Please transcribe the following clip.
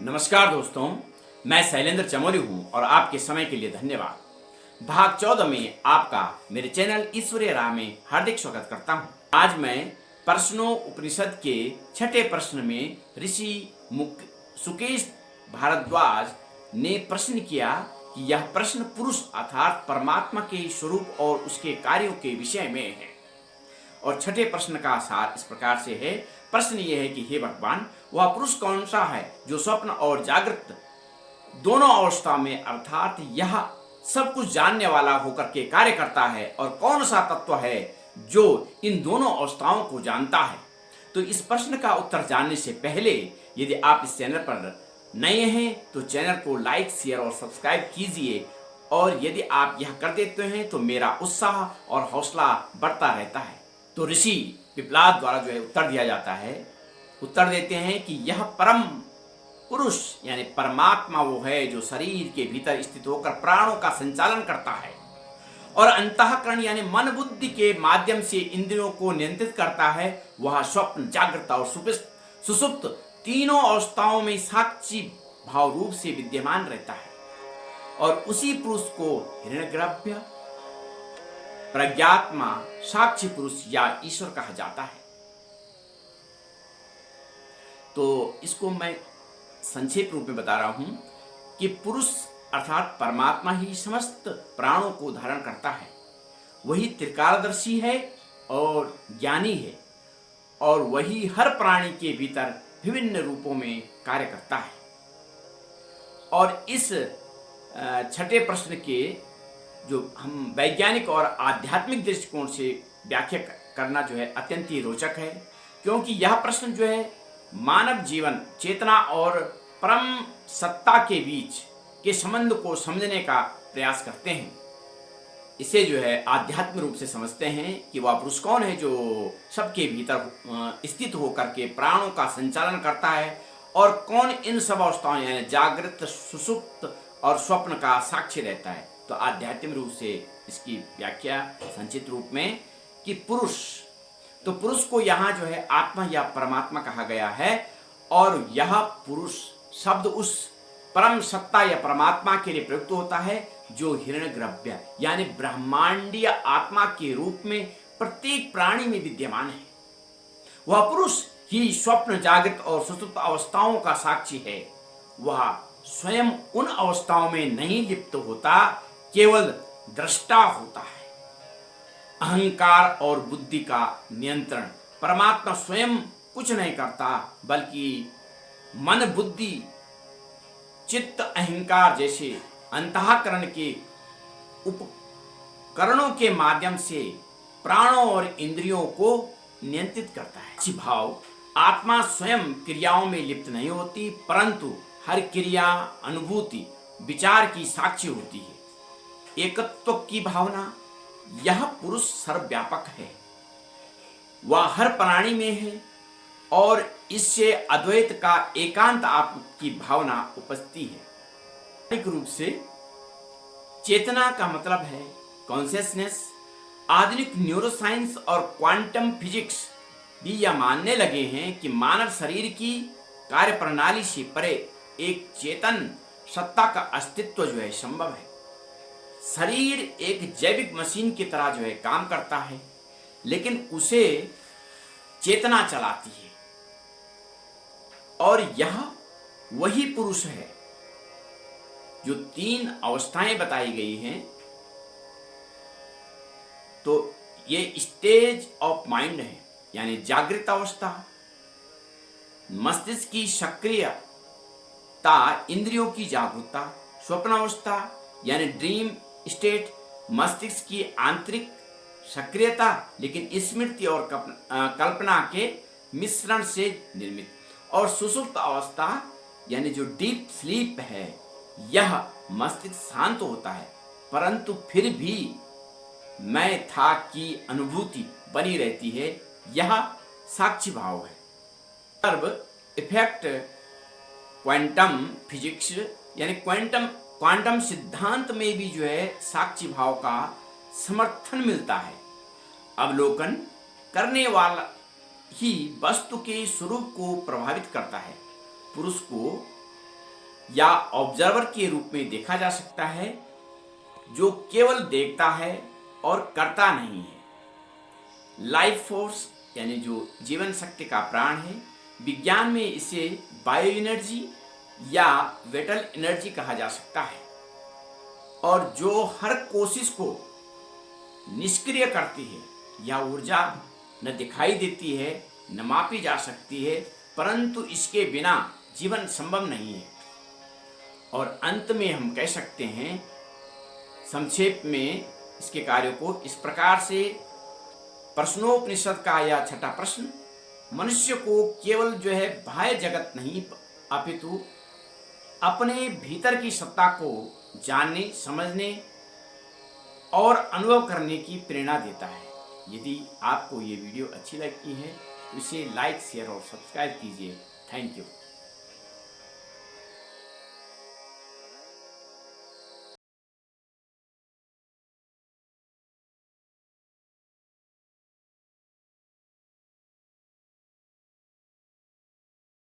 नमस्कार दोस्तों, मैं शैलेंद्र चमोली हूं और आपके समय के लिए धन्यवाद। भाग 14 में आपका मेरे चैनल ईश्वरीय राह में हार्दिक स्वागत करता हूं। आज मैं प्रश्नों उपनिषद के छठे प्रश्न में ऋषि सुकेश भारद्वाज ने प्रश्न किया कि यह प्रश्न पुरुष अर्थात परमात्मा के स्वरूप और उसके कार्यों के विषय में है। और छठे प्रश्न का सार इस प्रकार से है। प्रश्न ये है कि हे भगवान, वह पुरुष कौन सा है जो स्वप्न और जागृत दोनों अवस्था में अर्थात यह सब कुछ जानने वाला होकर के कार्य करता है, और कौन सा तत्व है जो इन दोनों अवस्थाओं को जानता है। तो इस प्रश्न का उत्तर जानने से पहले यदि आप इस चैनल पर नए हैं तो चैनल को लाइक, शेयर और सब्सक्राइब कीजिए, और यदि आप यह कर देते हैं तो मेरा उत्साह और हौसला बढ़ता रहता है। तो ऋषि पिपलाद द्वारा जो है उत्तर दिया जाता है। उत्तर देते हैं कि यह परम पुरुष यानी परमात्मा वो है जो शरीर के भीतर स्थित होकर प्राणों का संचालन करता है और अंतःकरण यानी मन बुद्धि के माध्यम से इंद्रियों को नियंत्रित करता है। वह स्वप्न, जागृत और सुषुप्त तीनों अवस्थाओं में साक्षी भाव रूप से विद्यमान रहता है, और उसी पुरुष को हिरण्यगर्भ, प्रज्ञात्मा, साक्षी पुरुष या ईश्वर कहा जाता है। तो इसको मैं संक्षेप रूप में बता रहा हूं कि पुरुष अर्थात परमात्मा ही समस्त प्राणों को धारण करता है। वही त्रिकालदर्शी है और ज्ञानी है, और वही हर प्राणी के भीतर विभिन्न रूपों में कार्य करता है। और इस छठे प्रश्न के जो हम वैज्ञानिक और आध्यात्मिक दृष्टिकोण से व्याख्या करना जो है अत्यंत ही रोचक है, क्योंकि यह प्रश्न जो है मानव जीवन, चेतना और परम सत्ता के बीच के संबंध को समझने का प्रयास करते हैं। इसे जो है आध्यात्म रूप से समझते हैं कि वह पुरुष कौन है जो सबके भीतर स्थित होकर के प्राणों का संचालन करता है, और कौन इन सब अवस्थाओं यानी जागृत, सुषुप्त और स्वप्न का साक्षी रहता है। तो आध्यात्मिक रूप से इसकी व्याख्या संक्षिप्त रूप में कि पुरुष, तो पुरुष को यहाँ जो है आत्मा या परमात्मा कहा गया है, और यह पुरुष शब्द उस परम सत्ता या परमात्मा के लिए प्रयुक्त होता है जो हिरण्यगर्भ यानी ब्रह्मांडीय आत्मा के रूप में प्रत्येक प्राणी में विद्यमान है। वह पुरुष ही स्वप्न, जागृत और सुषुप्त अवस्थाओं का साक्षी है। वह स्वयं उन अवस्थाओं में नहीं लिप्त होता, केवल दृष्टा होता है। अहंकार और बुद्धि का नियंत्रण परमात्मा स्वयं कुछ नहीं करता, बल्कि मन, बुद्धि, चित्त, अहंकार जैसे अंतःकरण के उपकरणों के माध्यम से प्राणों और इंद्रियों को नियंत्रित करता है। भाव आत्मा स्वयं क्रियाओं में लिप्त नहीं होती, परंतु हर क्रिया, अनुभूति, विचार की साक्षी होती है। एकत्व की भावना, यह पुरुष सर्वव्यापक है। वह हर प्राणी में है, और इससे अद्वैत का एकांत आत्म की भावना उपस्थिति है। एक रूप से चेतना का मतलब है कॉन्शियसनेस। आधुनिक न्यूरोसाइंस और क्वांटम फिजिक्स भी यह मानने लगे हैं कि मानव शरीर की कार्य प्रणाली से परे एक चेतन सत्ता का अस्तित्व जो है संभव है। शरीर एक जैविक मशीन की तरह जो है काम करता है, लेकिन उसे चेतना चलाती है, और यह वही पुरुष है जो तीन अवस्थाएं बताई गई हैं। तो ये स्टेज ऑफ माइंड है, यानी जागृत अवस्था, मस्तिष्क की सक्रियता, इंद्रियों की जागरूकता, स्वप्न अवस्था यानी ड्रीम स्टेट, मस्तिष्क की आंतरिक सक्रियता लेकिन स्मृति और कल्पना के मिश्रण से निर्मित, और सुषुप्त अवस्था यानी जो डीप स्लीप है, यह मस्तिष्क शांत होता है परंतु फिर भी मैं था की अनुभूति बनी रहती है। यह साक्षी भाव है। सर्व इफेक्ट क्वांटम फिजिक्स यानी क्वांटम सिद्धांत में भी जो है साक्षी भाव का समर्थन मिलता है। अवलोकन करने वाला ही वस्तु के स्वरूप को प्रभावित करता है। पुरुष को या ऑब्जर्वर के रूप में देखा जा सकता है, जो केवल देखता है और करता नहीं है। लाइफ फोर्स यानी जो जीवन शक्ति का प्राण है, विज्ञान में इसे बायो एनर्जी या विटल एनर्जी कहा जा सकता है, और जो हर कोशिश को निष्क्रिय करती है। यह ऊर्जा न दिखाई देती है, न मापी जा सकती है, परंतु इसके बिना जीवन संभव नहीं है। और अंत में हम कह सकते हैं, संक्षेप में इसके कार्यों को इस प्रकार से, प्रश्नोपनिषद का यह छठा प्रश्न मनुष्य को केवल बाह्य जगत नहीं, अपितु अपने भीतर की सत्ता को जानने, समझने और अनुभव करने की प्रेरणा देता है। यदि आपको ये वीडियो अच्छी लगती है तो इसे लाइक, शेयर और सब्सक्राइब कीजिए। Thank you.